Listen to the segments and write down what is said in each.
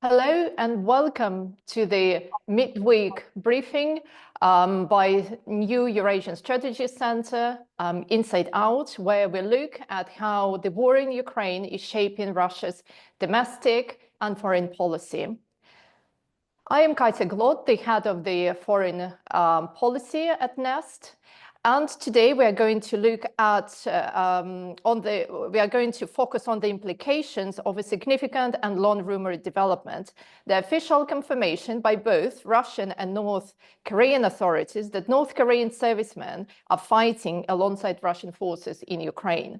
Hello and welcome to the midweek briefing by New Eurasian Strategy Center, Inside Out, where we look at how the war in Ukraine is shaping Russia's domestic and foreign policy. I am Katya Glot, the head of the foreign policy at NEST. And today we are going to look at we are going to focus on the implications of a significant and long-rumored development, the official confirmation by both Russian and North Korean authorities that North Korean servicemen are fighting alongside Russian forces in Ukraine.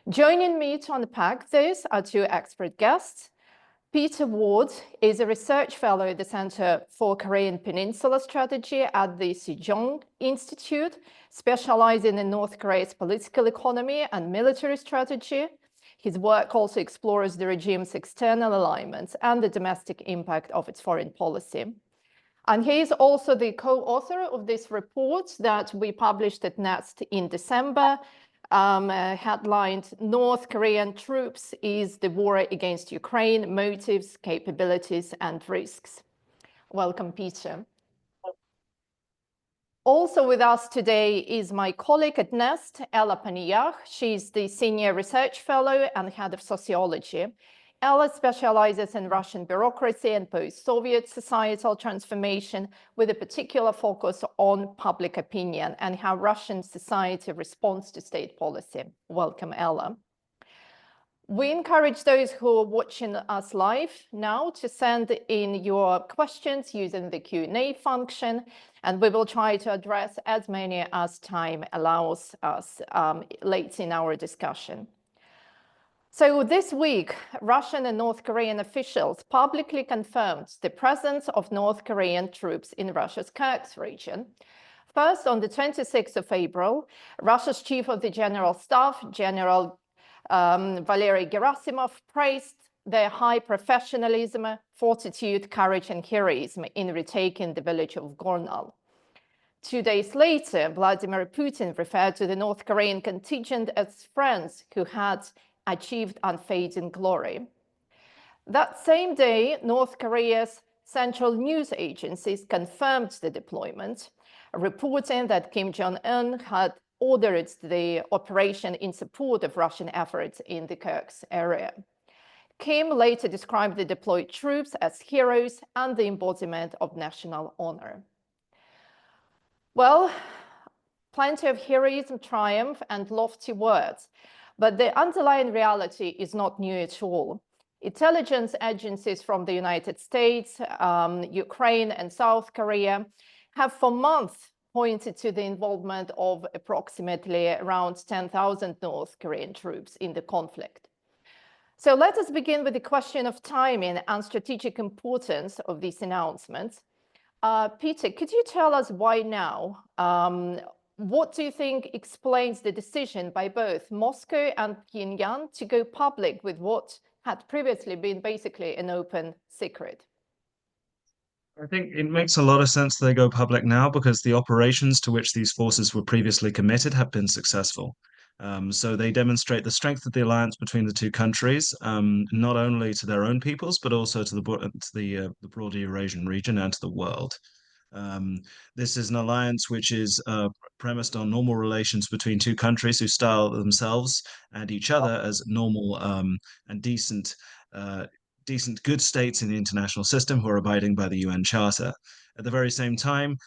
Joining me to unpack this are two expert guests. Peter Ward is a research fellow at the Center for Korean Peninsula Strategy at the Sajong Institute, specializing in North Korea's political economy and military strategy. His work also explores the regime's external alignments and the domestic impact of its foreign policy. And he is also the co-author of this report that we published at NEST in December, headlined North Korean Troops is the War Against Ukraine, Motives, Capabilities and Risks. Welcome, Peter. Also with us today is my colleague at NEST, Ella Paneyakh. She's the Senior Research Fellow and Head of Sociology. Ella specializes in Russian bureaucracy and post-Soviet societal transformation with a particular focus on public opinion and how Russian society responds to state policy. Welcome, Ella. We encourage those who are watching us live now to send in your questions using the Q&A function, and we will try to address as many as time allows us late in our discussion. So this week, Russian and North Korean officials publicly confirmed the presence of North Korean troops in Russia's Kursk region. First, on the 26th of April, Russia's Chief of the General Staff, General Valery Gerasimov, praised their high professionalism, fortitude, courage, and heroism in retaking the village of Gornal. 2 days later, Vladimir Putin referred to the North Korean contingent as friends who had achieved unfading glory. That same day, North Korea's central news agencies confirmed the deployment, reporting that Kim Jong-un had ordered the operation in support of Russian efforts in the Kursk area. Kim later described the deployed troops as heroes and the embodiment of national honor. Well, plenty of heroism, triumph, and lofty words. But the underlying reality is not new at all. Intelligence agencies from the United States, Ukraine, and South Korea have for months pointed to the involvement of approximately around 10,000 North Korean troops in the conflict. So let us begin with the question of timing and strategic importance of these announcements. Peter, could you tell us why now? What do you think explains the decision by both Moscow and Pyongyang to go public with what had previously been basically an open secret? I think it makes a lot of sense they go public now because the operations to which these forces were previously committed have been successful. So they demonstrate the strength of the alliance between the two countries, not only to their own peoples, but also to the broader Eurasian region and to the world. This is an alliance which is premised on normal relations between two countries who style themselves and each other as normal and decent, good states in the international system who are abiding by the UN Charter. At the very same time,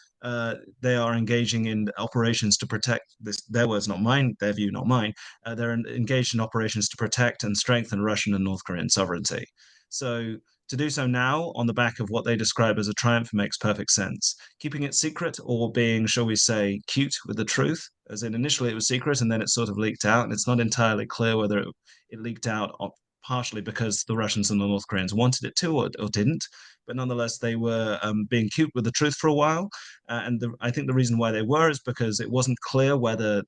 they are engaging in operations to protect this. Their words, not mine. Their view, not mine. They're engaged in operations to protect and strengthen Russian and North Korean sovereignty. So to do so now on the back of what they describe as a triumph makes perfect sense. Keeping it secret or being, shall we say, cute with the truth, as in initially it was secret and then it sort of leaked out, and it's not entirely clear whether it leaked out partially because the Russians and the North Koreans wanted it to or didn't. But nonetheless, they were being cute with the truth for a while. I think the reason why they were is because it wasn't clear whether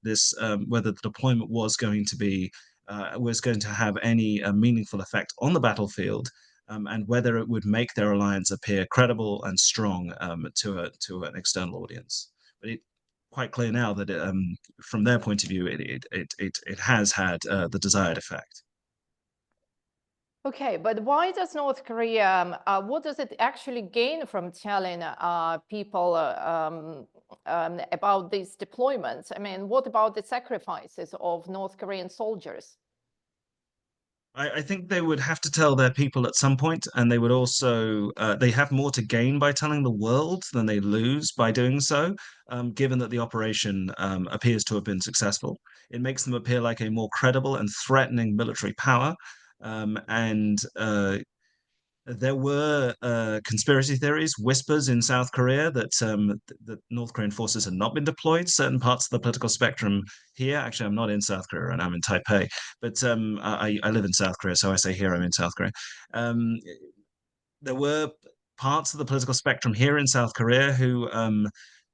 whether the deployment was going to have any meaningful effect on the battlefield, and whether it would make their alliance appear credible and strong to an external audience. But it's quite clear now that from their point of view, it has had the desired effect. Okay, but why does North Korea, what does it actually gain from telling people about these deployments? I mean, what about the sacrifices of North Korean soldiers? I think they would have to tell their people at some point, and they would also they have more to gain by telling the world than they lose by doing so, given that the operation appears to have been successful. It makes them appear like a more credible and threatening military power. And there were conspiracy theories, whispers in South Korea that North Korean forces had not been deployed. Certain parts of the political spectrum here, actually, I'm not in South Korea and I'm in Taipei, but I live in South Korea, so I say here I'm in South Korea. Um, there were parts of the political spectrum here in South Korea who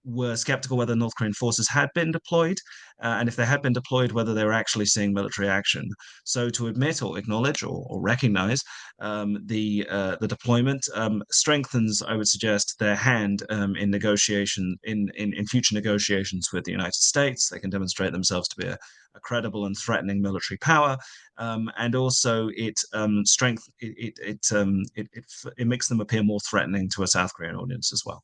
were skeptical whether North Korean forces had been deployed, and if they had been deployed, whether they were actually seeing military action. So to admit or acknowledge or recognize the deployment strengthens, I would suggest, their hand in negotiation in future negotiations with the United States. They can demonstrate themselves to be a credible and threatening military power, and also it makes them appear more threatening to a South Korean audience as well.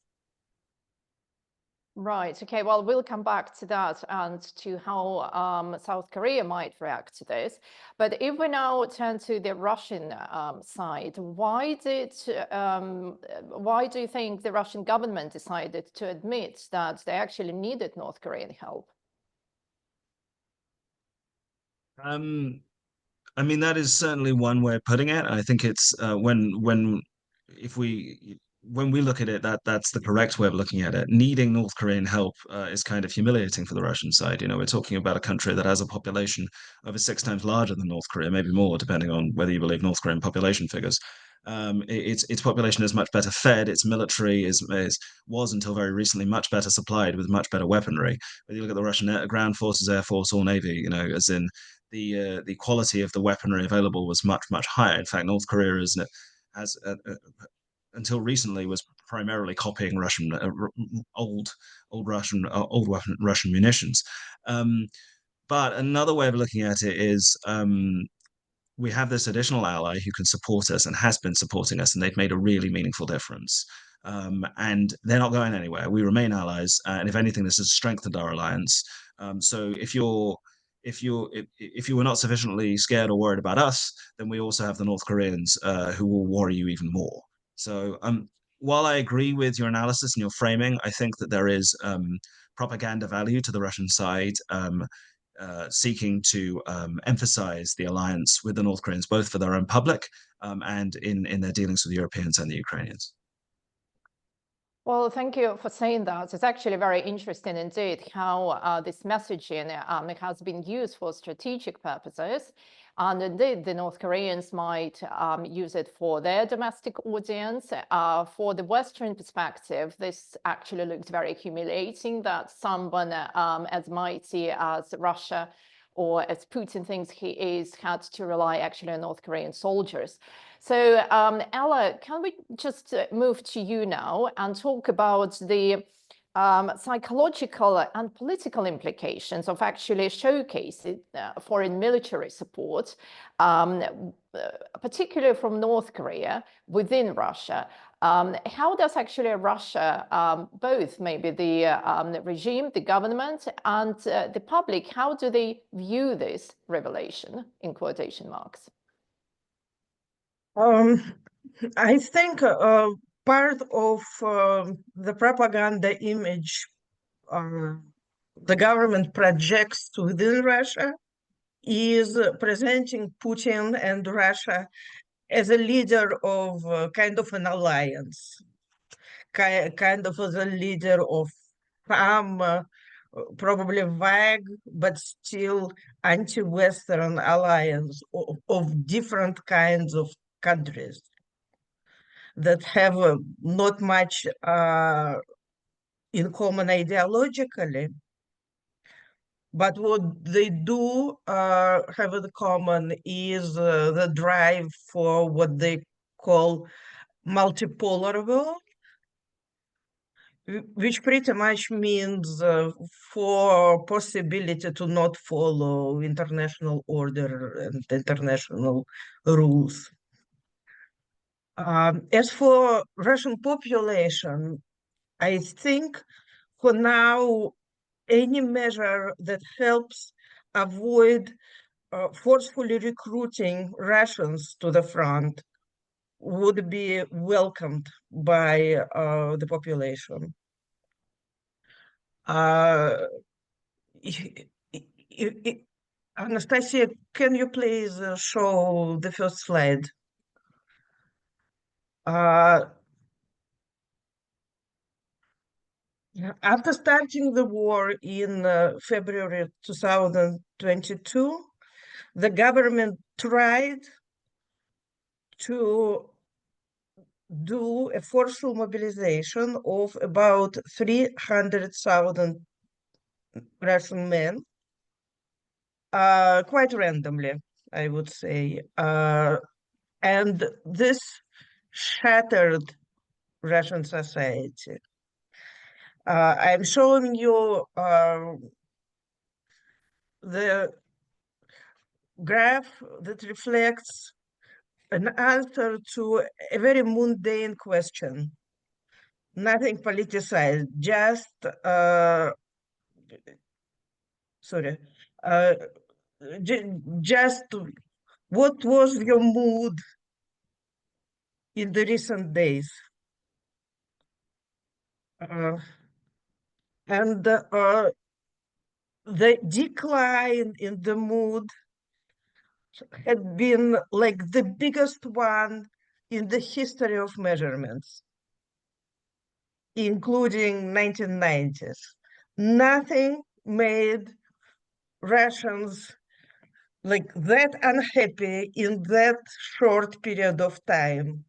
Right. Okay. Well, we'll come back to that and to how South Korea might react to this. But if we now turn to the Russian side, why do you think the Russian government decided to admit that they actually needed North Korean help? I mean, that is certainly one way of putting it. I think it's if we when we look at it, that's the correct way of looking at it. Needing North Korean help is kind of humiliating for the Russian side. You know, we're talking about a country that has a population over 6 times larger than North Korea, maybe more, depending on whether you believe North Korean population figures. Its population is much better fed. Its military was until very recently much better supplied with much better weaponry. Whether you look at the Russian ground forces, air force, or navy, you know, as in the quality of the weaponry available was much higher. In fact, North Korea has until recently was primarily copying Russian old Russian munitions. But another way of looking at it is we have this additional ally who can support us and has been supporting us, and they've made a really meaningful difference. And they're not going anywhere. We remain allies, and if anything, this has strengthened our alliance. So if you were not sufficiently scared or worried about us, then we also have the North Koreans who will worry you even more. So while I agree with your analysis and your framing, I think that there is propaganda value to the Russian side. Seeking to emphasize the alliance with the North Koreans, both for their own public and in their dealings with the Europeans and the Ukrainians. Well, thank you for saying that. It's actually very interesting indeed how this messaging has been used for strategic purposes. And indeed, the North Koreans might use it for their domestic audience. For the Western perspective, this actually looks very humiliating that someone as mighty as Russia or as Putin thinks he is, had to rely actually on North Korean soldiers. So Ella, can we just move to you now and talk about the psychological and political implications of actually showcasing foreign military support, particularly from North Korea within Russia. How does actually Russia, both maybe the regime, the government, and the public, how do they view this revelation, in quotation marks? I think part of the propaganda image the government projects within Russia is presenting Putin and Russia as a leader of kind of an alliance, kind of as a leader of some probably vague but still anti-Western alliance of different kinds of countries that have not much in common ideologically, but what they do have in common is the drive for what they call multipolar world, which pretty much means for possibility to not follow international order and international rules. As for Russian population, I think for now, any measure that helps avoid forcefully recruiting Russians to the front would be welcomed by the population. Anastasia, can you please show the first slide? After starting the war in February 2022, the government tried to do a forceful mobilization of about 300,000 Russian men, quite randomly, I would say. And this shattered Russian society. I'm showing you the graph that reflects an answer to a very mundane question. Nothing politicized, just just what was your mood in the recent days? And the decline in the mood had been like the biggest one in the history of measurements, including 1990s. Nothing made Russians like that unhappy in that short period of time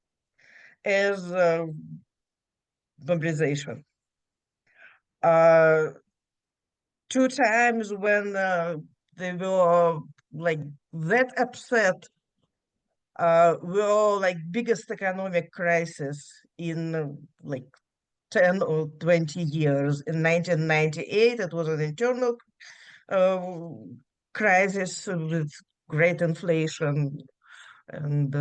as mobilization. 2 times when they were like that upset were like biggest economic crisis in like 10 or 20 years. In 1998, it was an internal crisis with great inflation and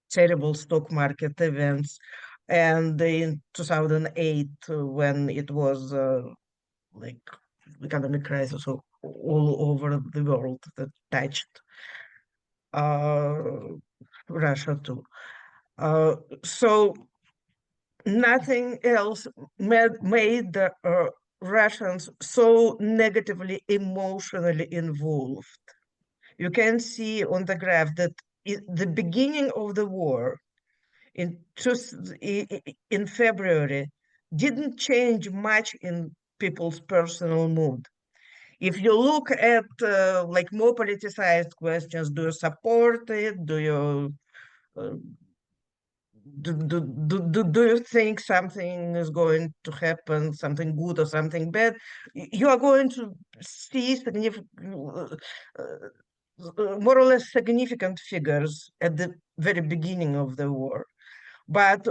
terrible stock market events. And in 2008, when it was like economic crisis all over the world that touched Russia too. So nothing else made the Russians so negatively emotionally involved. You can see on the graph that at the beginning of the war in February didn't change much in people's personal mood. If you look at like more politicized questions, do you support it? Do you do you think something is going to happen, something good or something bad? You are going to see more or less significant figures at the very beginning of the war. But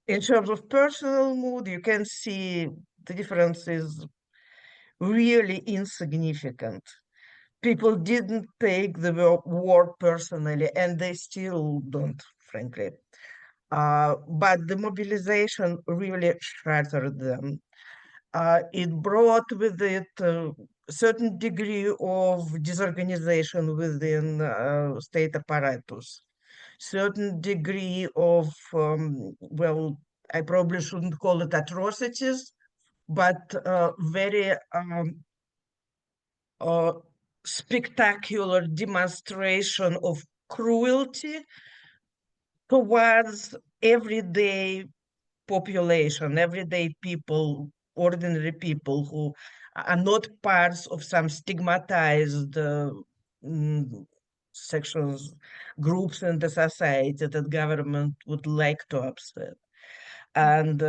in terms of personal mood, you can see the difference is really insignificant. People didn't take the war personally, and they still don't, frankly. But the mobilization really shattered them. It brought with it a certain degree of disorganization within state apparatus, certain degree of, well, I probably shouldn't call it atrocities, but very spectacular demonstration of cruelty towards everyday population, everyday people, ordinary people who are not parts of some stigmatized sections, groups in the society that government would like to upset. And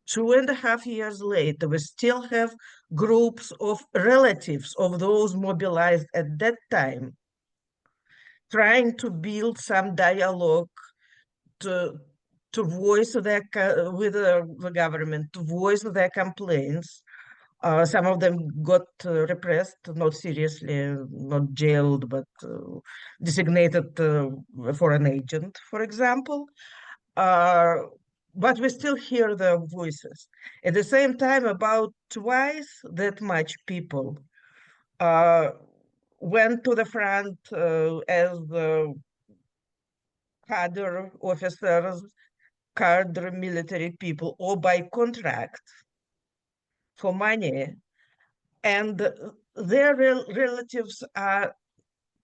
2.5 years later, we still have groups of relatives of those mobilized at that time trying to build some dialogue to voice their with the government, to voice their complaints. Some of them got repressed, not seriously, not jailed, but designated foreign agent, for example. But we still hear their voices. At the same time, about twice that much people went to the front as cadre officers, cadre military people, or by contract for money, and their relatives are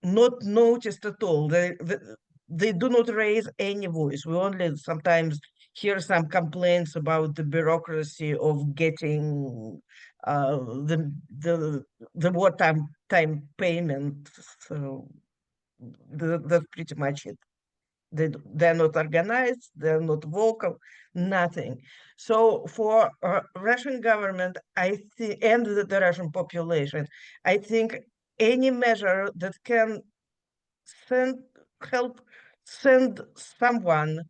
not noticed at all. They do not raise any voice. We only sometimes hear some complaints about the bureaucracy of getting the wartime payment. So that's pretty much it. They're not organized, they're not vocal, nothing. So for Russian government, I think, and the Russian population, I think any measure that can help send someone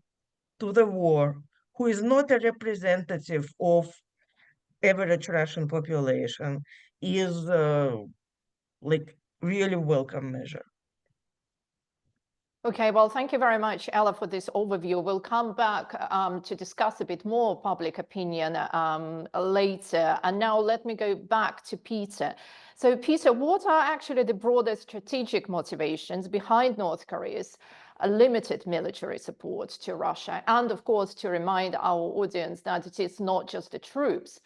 to the war who is not a representative of average Russian population is like really welcome measure. Okay, well, thank you very much, Ella, for this overview. We'll come back to discuss a bit more public opinion later. And now let me go back to Peter. So, Peter, what are actually the broader strategic motivations behind North Korea's limited military support to Russia? And of course, to remind our audience that it is not just the troops.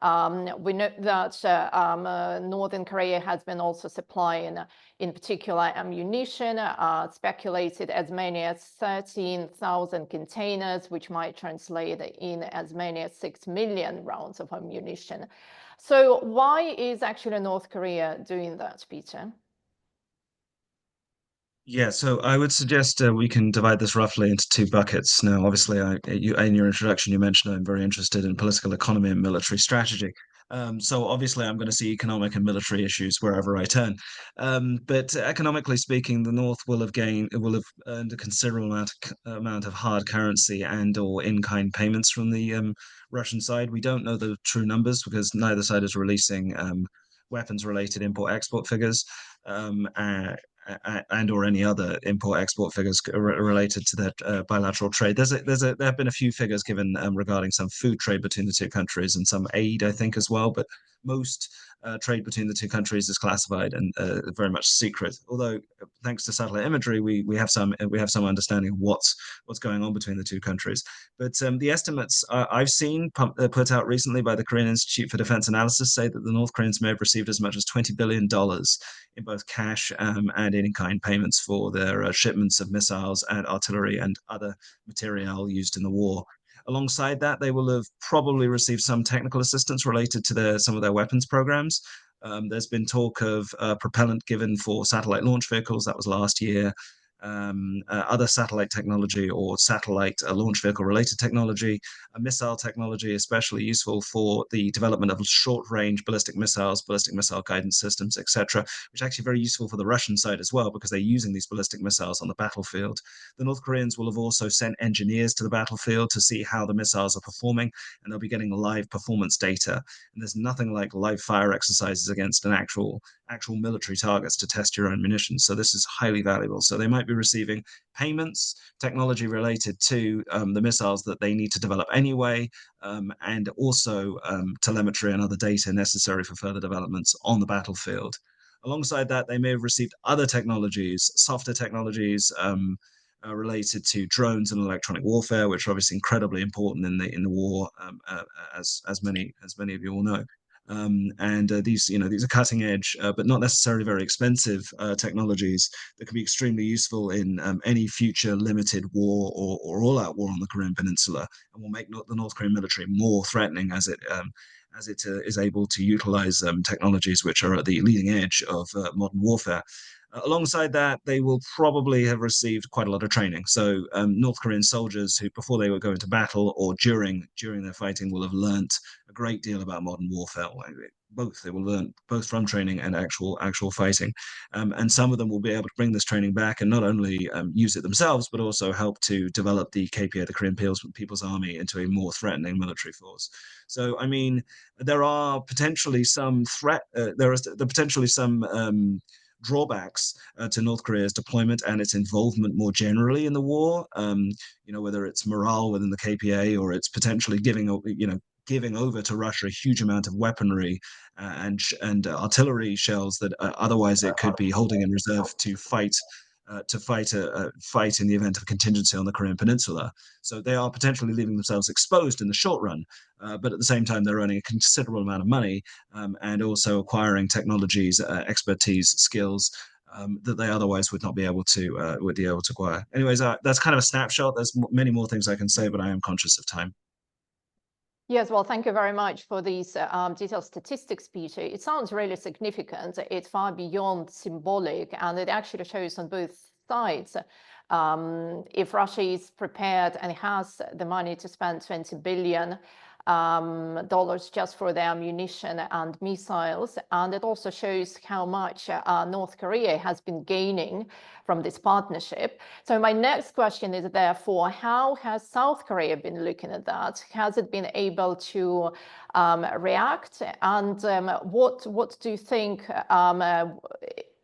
We know that Northern Korea has been also supplying, in particular, ammunition, speculated as many as 13,000 containers, which might translate in as many as 6 million rounds of ammunition. So why is actually North Korea doing that, Peter? Yeah, so I would suggest we can divide this roughly into two buckets. Now, obviously, in your introduction, you mentioned I'm very interested in political economy and military strategy. So obviously, I'm going to see economic and military issues wherever I turn. But economically speaking, the North will have earned a considerable amount of hard currency and/or in-kind payments from the Russian side. We don't know the true numbers because neither side is releasing weapons-related import-export figures. And or any other import-export figures related to their bilateral trade. There have been a few figures given regarding some food trade between the two countries and some aid, I think, as well. But most trade between the two countries is classified and very much secret. Although, thanks to satellite imagery, we have some understanding of what's going on between the two countries. But the estimates I've seen put out recently by the Korean Institute for Defense Analysis say that the North Koreans may have received as much as $20 billion in both cash and in-kind payments for their shipments of missiles and artillery and other material used in the war. Alongside that, they will have probably received some technical assistance related to some of their weapons programs. There's been talk of propellant given for satellite launch vehicles. That was last year. Other satellite technology or satellite launch vehicle related technology, missile technology, especially useful for the development of short range ballistic missiles, ballistic missile guidance systems, etc., which are actually very useful for the Russian side as well, because they're using these ballistic missiles on the battlefield. The North Koreans will have also sent engineers to the battlefield to see how the missiles are performing, and they'll be getting live performance data. And there's nothing like live fire exercises against an actual military targets to test your own munitions. So this is highly valuable. So they might be receiving payments, technology related to the missiles that they need to develop anyway, and also telemetry and other data necessary for further developments on the battlefield. Alongside that, they may have received other technologies, softer technologies, related to drones and electronic warfare, which are obviously incredibly important in the war, as many of you all know. These are cutting edge, but not necessarily very expensive technologies that can be extremely useful in any future limited war or all-out war on the Korean Peninsula, and will make the North Korean military more threatening as it is able to utilize technologies which are at the leading edge of modern warfare. Alongside that, they will probably have received quite a lot of training. So North Korean soldiers who, before they were going to battle or during their fighting, will have learnt a great deal about modern warfare. both. They will learn both from training and actual fighting, and some of them will be able to bring this training back and not only use it themselves, but also help to develop the KPA, the Korean People's Army, into a more threatening military force. So, I mean, there are potentially some potentially some drawbacks to North Korea's deployment and its involvement more generally in the war. Whether it's morale within the KPA or it's potentially giving over to Russia a huge amount of weaponry and artillery shells that otherwise it could be holding in reserve to fight in the event of a contingency on the Korean Peninsula. So they are potentially leaving themselves exposed in the short run, but at the same time they're earning a considerable amount of money and also acquiring technologies, expertise, skills that they otherwise would not be able to acquire. Anyways, that's kind of a snapshot. There's many more things I can say, but I am conscious of time. Yes, well, thank you very much for these detailed statistics, Peter. It sounds really significant. It's far beyond symbolic, and it actually shows on both sides. If Russia is prepared and has the money to spend $20 billion just for their ammunition and missiles, and it also shows how much North Korea has been gaining from this partnership. So my next question is therefore, how has South Korea been looking at that? Has it been able to react? And what do you think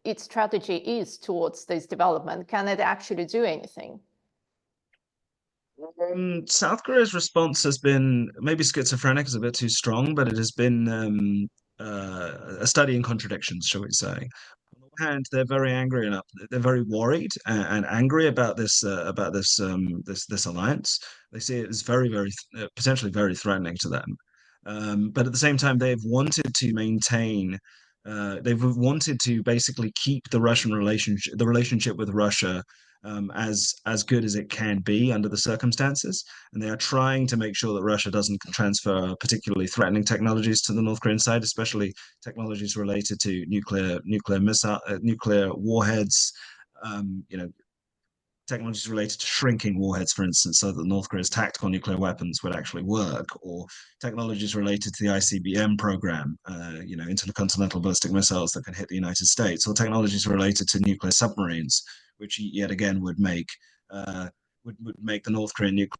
its strategy is towards this development? Can it actually do anything? South Korea's response has been maybe schizophrenic is a bit too strong, but it has been a study in contradictions, shall we say. On the one hand, they're very angry enough; they're very worried and angry about this alliance. They see it as very potentially very threatening to them. But at the same time, they've wanted to maintain. They've wanted to basically keep the relationship with Russia as good as it can be under the circumstances, and they are trying to make sure that Russia doesn't transfer particularly threatening technologies to the North Korean side, especially technologies related to nuclear warheads. Technologies related to shrinking warheads, for instance, so that North Korea's tactical nuclear weapons would actually work, or technologies related to the ICBM program, intercontinental ballistic missiles that can hit the United States, or technologies related to nuclear submarines, which yet again would make the North Korean nuclear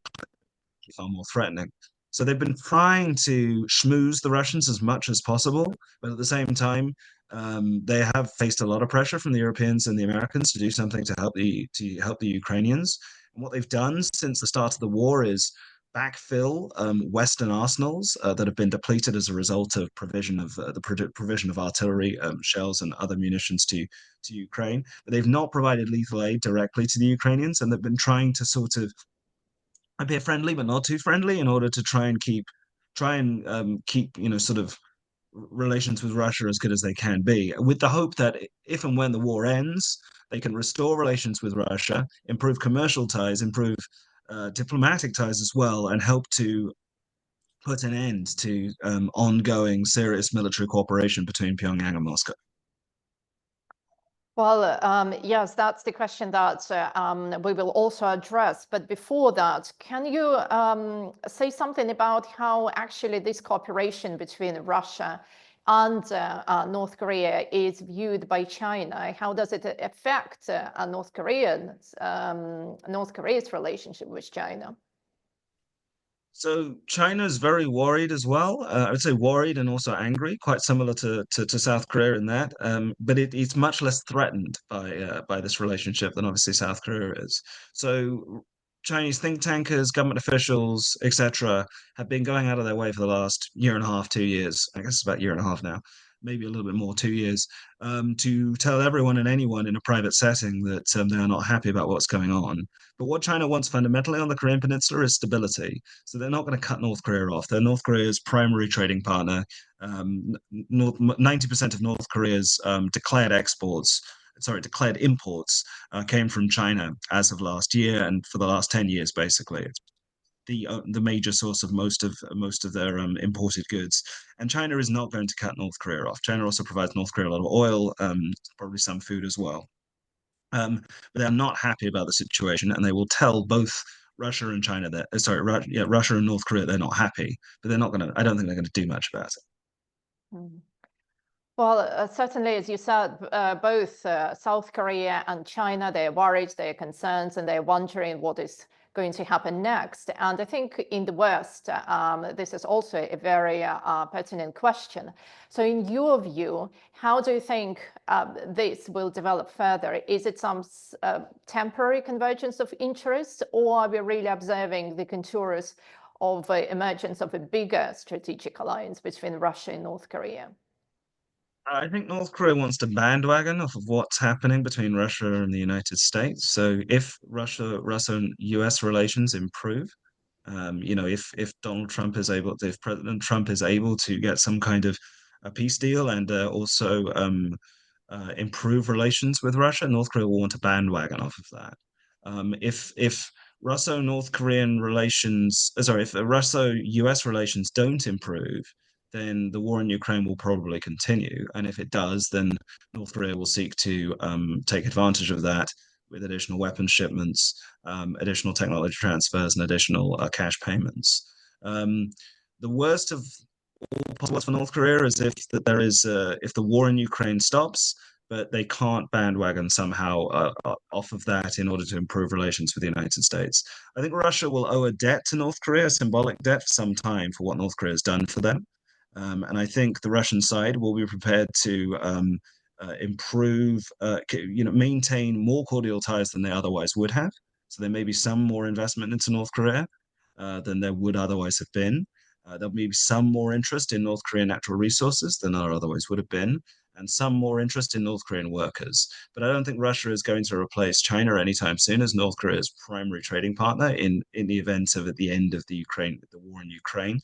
far more threatening. So they've been trying to schmooze the Russians as much as possible, but at the same time, they have faced a lot of pressure from the Europeans and the Americans to do something to help the Ukrainians. And what they've done since the start of the war is backfill Western arsenals that have been depleted as a result of provision of artillery, shells, and other munitions to Ukraine. But they've not provided lethal aid directly to the Ukrainians, and they've been trying to sort of appear friendly but not too friendly in order to try and keep sort of relations with Russia as good as they can be, with the hope that if and when the war ends, they can restore relations with Russia, improve commercial ties, improve diplomatic ties as well, and help to put an end to ongoing serious military cooperation between Pyongyang and Moscow. Well, yes, that's the question that we will also address. But before that, can you say something about how actually this cooperation between Russia and North Korea is viewed by China? How does it affect North Korea's relationship with China? So China is very worried as well. I would say worried and also angry, quite similar to South Korea in that. But it's much less threatened by this relationship than obviously South Korea is. So Chinese think tankers, government officials, etc., have been going out of their way for the last year and a half, 2 years. I guess it's about a year and a half now, maybe a little bit more, 2 years, to tell everyone and anyone in a private setting that they are not happy about what's going on. But what China wants fundamentally on the Korean Peninsula is stability. So they're not going to cut North Korea off. They're North Korea's primary trading partner. 90% of North Korea's declared imports came from China as of last year and for the last 10 years, basically. It's the major source of most of their imported goods. And China is not going to cut North Korea off. China also provides North Korea a lot of oil, probably some food as well. But they're not happy about the situation, and they will tell both Russia and China that Russia and North Korea they're not happy, but they're not going to. I don't think they're going to do much about it. Well, certainly, as you said, both South Korea and China, they're worried, they're concerned, and they're wondering what is going to happen next. And I think in the West, this is also a very pertinent question. So in your view, how do you think this will develop further? Is it some temporary convergence of interests, or are we really observing the contours of emergence of a bigger strategic alliance between Russia and North Korea? I think North Korea wants to bandwagon off of what's happening between Russia and the United States. So if Russia and US relations improve, if Donald Trump is able, if President Trump is able to get some kind of a peace deal and also improve relations with Russia, North Korea will want to bandwagon off of that. If Russo-North Korean relations, if Russo-US relations don't improve, then the war in Ukraine will probably continue. And if it does, then North Korea will seek to take advantage of that with additional weapon shipments, additional technology transfers, and additional cash payments. The worst of all possible for North Korea is if the war in Ukraine stops, but they can't bandwagon somehow off of that in order to improve relations with the United States. I think Russia will owe a debt to North Korea, a symbolic debt for some time for what North Korea has done for them. And I think the Russian side will be prepared to improve, maintain more cordial ties than they otherwise would have. So there may be some more investment into North Korea than there would otherwise have been. There'll be some more interest in North Korean natural resources than there otherwise would have been, and some more interest in North Korean workers. But I don't think Russia is going to replace China anytime soon as North Korea's primary trading partner in the event of at the end of the war in Ukraine.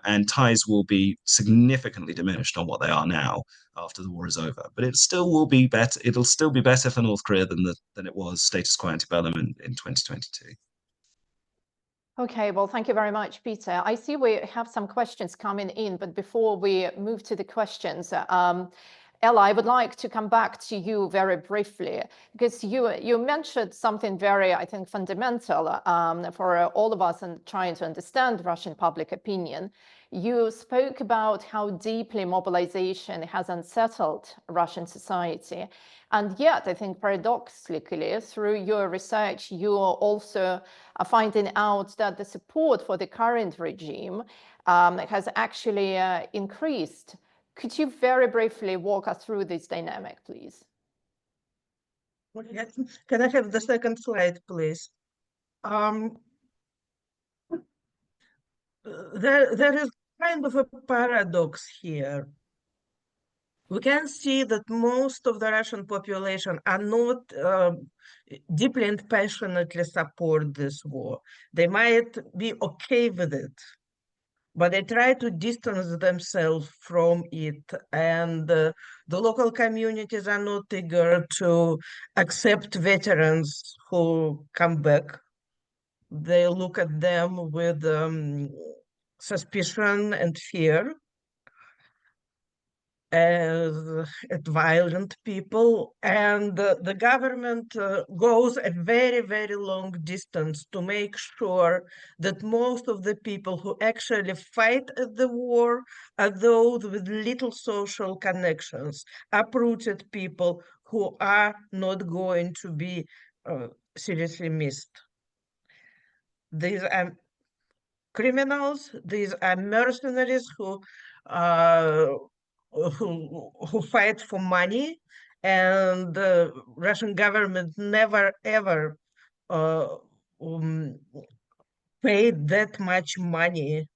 And ties will be significantly diminished on what they are now after the war is over. But it still will be better. It'll still be better for North Korea than it was status quo antebellum in 2022. Okay, well, thank you very much, Peter. I see we have some questions coming in, but before we move to the questions, Ella, I would like to come back to you very briefly, because you mentioned something very, I think, fundamental for all of us in trying to understand Russian public opinion. You spoke about how deeply mobilization has unsettled Russian society. And yet, I think paradoxically, through your research, you also are finding out that the support for the current regime has actually increased. Could you very briefly walk us through this dynamic, please? Can I have the second slide, please? There is kind of a paradox here. We can see that most of the Russian population are not deeply and passionately support this war. They might be okay with it, but they try to distance themselves from it. And the local communities are not eager to accept veterans who come back. They look at them with suspicion and fear as at violent people, and the government goes a very, very long distance to make sure that most of the people who actually fight at the war are those with little social connections, uprooted people who are not going to be seriously missed. These are criminals, these are mercenaries who fight for money, and the Russian government never ever paid that much money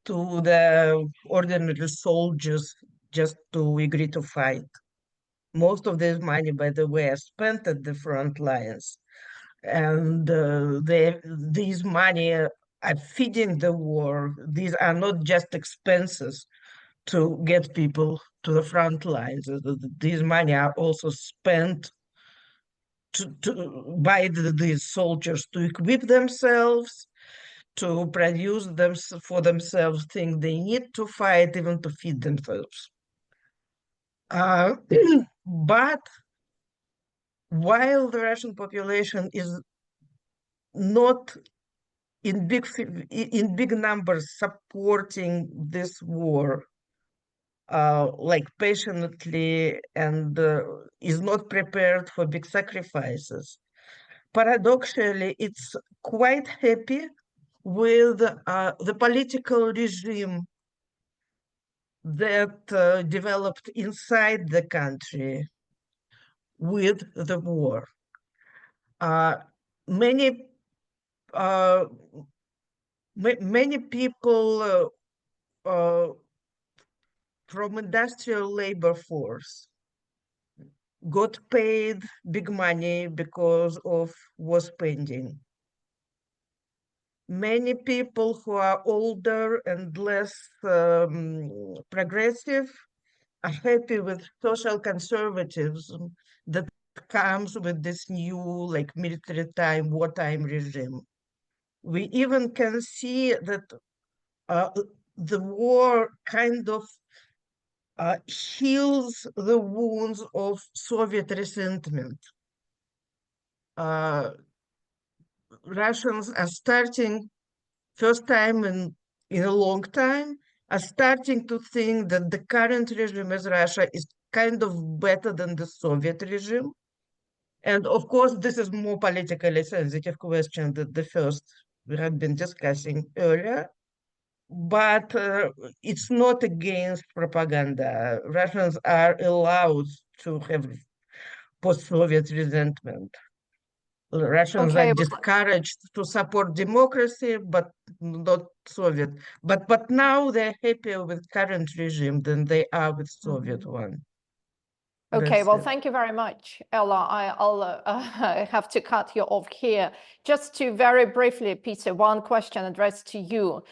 to the ordinary soldiers just to agree to fight. Most of this money, by the way, is spent at the front lines, and these money are feeding the war. These are not just expenses to get people to the front lines. These money are also spent by these soldiers to equip themselves, to produce them for themselves things they need to fight, even to feed themselves. But while the Russian population is not in big numbers supporting this war, like passionately and is not prepared for big sacrifices. Paradoxically, it's quite happy with the political regime that developed inside the country with the war. Many many people from industrial labor force got paid big money because of war spending. Many people who are older and less progressive are happy with social conservatism that comes with this new like military time, wartime regime. We even can see that the war kind of heals the wounds of Soviet resentment. Russians are starting, first time in a long time, are starting to think that the current regime as Russia is kind of better than the Soviet regime. And of course, this is more politically sensitive question than the first we had been discussing earlier. But it's not against propaganda. Russians are allowed to have post-Soviet resentment. Russians are Okay, discouraged to support democracy, but not Soviet. But now they're happier with current regime than they are with Soviet one. okay, That's well, it. thank you very much, Ella. I'll have to cut you off here. Just to very briefly, Peter, one question addressed to you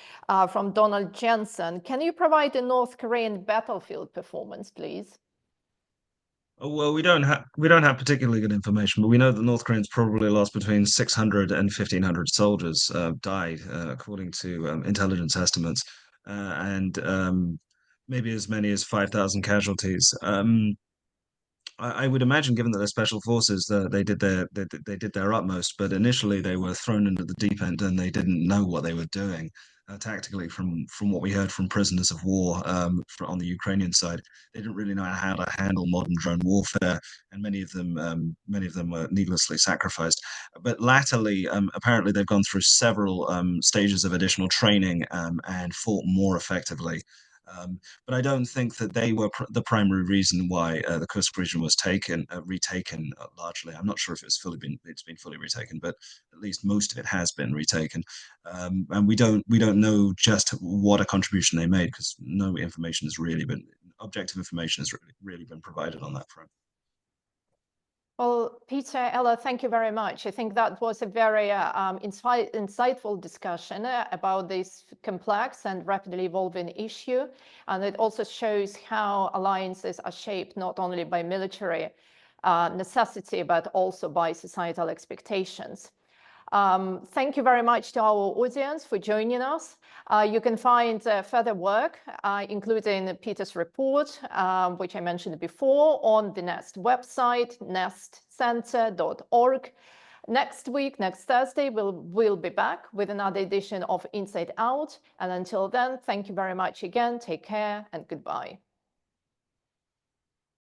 from Donald Jensen. Can you provide the North Korean battlefield performance, please? Well, we don't have particularly good information, but we know that North Koreans probably lost between 600 and 1,500 soldiers died, according to intelligence estimates, and maybe as many as 5,000 casualties. I would imagine, given that they're special forces, they did their utmost, but initially they were thrown into the deep end and they didn't know what they were doing tactically. From what we heard from prisoners of war on the Ukrainian side, they didn't really know how to handle modern drone warfare, and many of them were needlessly sacrificed. But latterly, apparently, they've gone through several stages of additional training and fought more effectively. But I don't think that they were the primary reason why the Kursk region was retaken largely. I'm not sure if it's been fully retaken, but at least most of it has been retaken. And we don't know just what a contribution they made, because no information has really been objective information has really been provided on that front. Well, Peter, Ella, thank you very much. I think that was a very insightful discussion about this complex and rapidly evolving issue. And it also shows how alliances are shaped not only by military necessity, but also by societal expectations. Thank you very much to our audience for joining us. You can find further work, including Peter's report, which I mentioned before, on the NEST website, nestcenter.org. Next week, next Thursday, we'll be back with another edition of Inside Out. And until then, thank you very much again. Take care and goodbye.